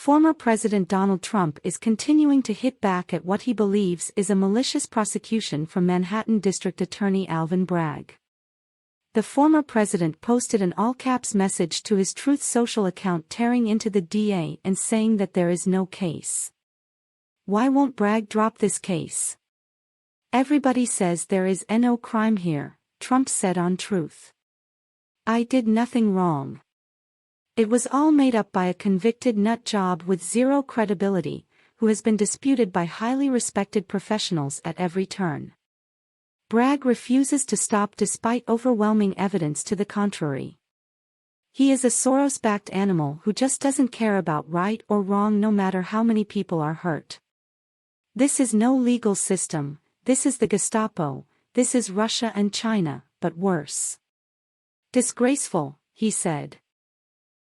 Former President Donald Trump is continuing to hit back at what he believes is a malicious prosecution from Manhattan District Attorney Alvin Bragg. The former president posted an all-caps message to his Truth Social account tearing into the DA and saying that there is no case. Why won't Bragg drop this case? Everybody says there is no crime here, Trump said on Truth. I did nothing wrong. It was all made up by a convicted nut job with zero credibility, who has been disputed by highly respected professionals at every turn. Bragg refuses to stop despite overwhelming evidence to the contrary. He is a Soros-backed animal who just doesn't care about right or wrong no matter how many people are hurt. This is no legal system, this is the Gestapo, this is Russia and China, but worse. Disgraceful, he said.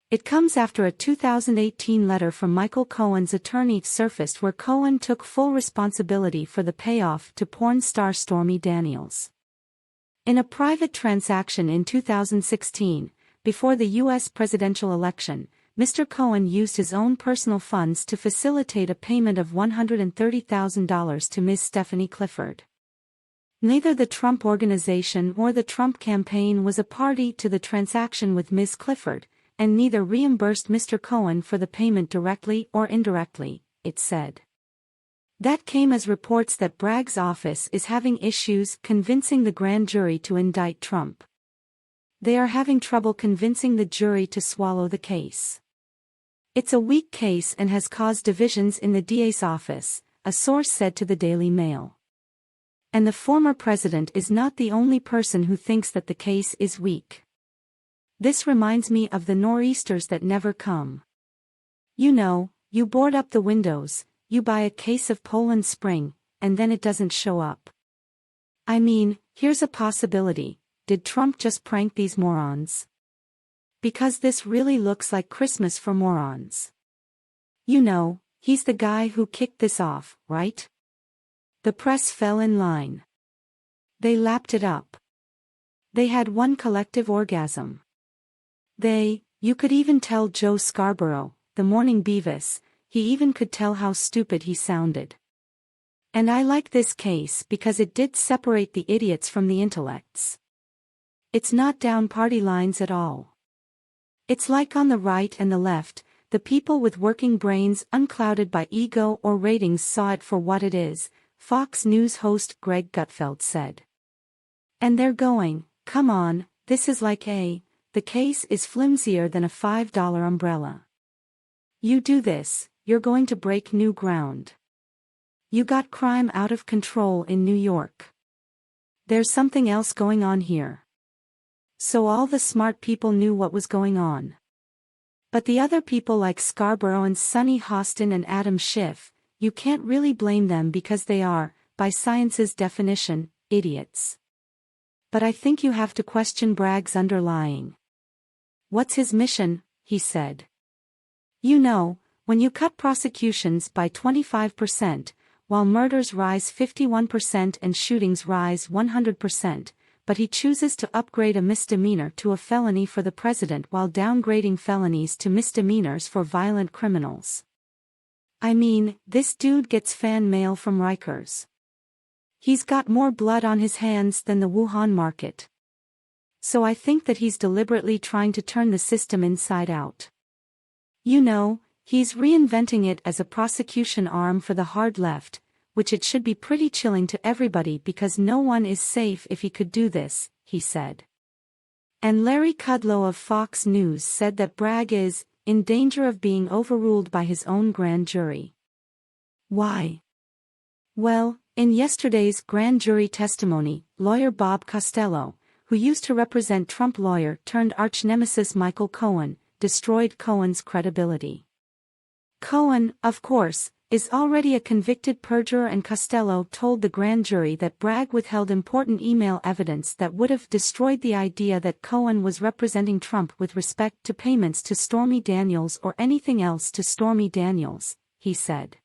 It comes after a 2018 letter from Michael Cohen's attorney surfaced where Cohen took full responsibility for the payoff to porn star Stormy Daniels. In a private transaction in 2016, before the U.S. presidential election, Mr. Cohen used his own personal funds to facilitate a payment of $130,000 to Ms. Stephanie Clifford. Neither the Trump Organization or the Trump campaign was a party to the transaction with Ms. Clifford, and neither reimbursed Mr. Cohen for the payment directly or indirectly, it said. That came as reports that Bragg's office is having issues convincing the grand jury to indict Trump. They are having trouble convincing the jury to swallow the case. It's a weak case and has caused divisions in the DA's office, a source said to the Daily Mail. And the former president is not the only person who thinks that the case is weak. This reminds me of the nor'easters that never come. You know, you board up the windows, you buy a case of Poland Spring, and then it doesn't show up. I mean, here's a possibility, did Trump just prank these morons? Because this really looks like Christmas for morons. You know, he's the guy who kicked this off, right? The press fell in line. They lapped it up. They had one collective orgasm. You could even tell Joe Scarborough, the Morning Beavis, he even could tell how stupid he sounded. And I like this case because it did separate the idiots from the intellects. It's not down party lines at all. It's like on the right and the left, the people with working brains unclouded by ego or ratings saw it for what it is, Fox News host Greg Gutfeld said. And they're going, come on, this is like the case is flimsier than a $5 umbrella. You do this, you're going to break new ground. You got crime out of control in New York. There's something else going on here. So all the smart people knew what was going on. But the other people like Scarborough and Sonny Hostin and Adam Schiff, you can't really blame them because they are, by science's definition, idiots. But I think you have to question Bragg's underlying. What's his mission, he said. You know, when you cut prosecutions by 25%, while murders rise 51% and shootings rise 100%, but he chooses to upgrade a misdemeanor to a felony for the president while downgrading felonies to misdemeanors for violent criminals. I mean, this dude gets fan mail from Rikers. He's got more blood on his hands than the Wuhan market. So I think that he's deliberately trying to turn the system inside out. You know, he's reinventing it as a prosecution arm for the hard left, which it should be pretty chilling to everybody because no one is safe if he could do this, he said. And Larry Kudlow of Fox News said that Bragg is in danger of being overruled by his own grand jury. Why? Well, in yesterday's grand jury testimony, lawyer Bob Costello, who used to represent Trump lawyer turned arch-nemesis Michael Cohen, destroyed Cohen's credibility. Cohen, of course, is already a convicted perjurer, and Costello told the grand jury that Bragg withheld important email evidence that would have destroyed the idea that Cohen was representing Trump with respect to payments to Stormy Daniels or anything else to Stormy Daniels, he said.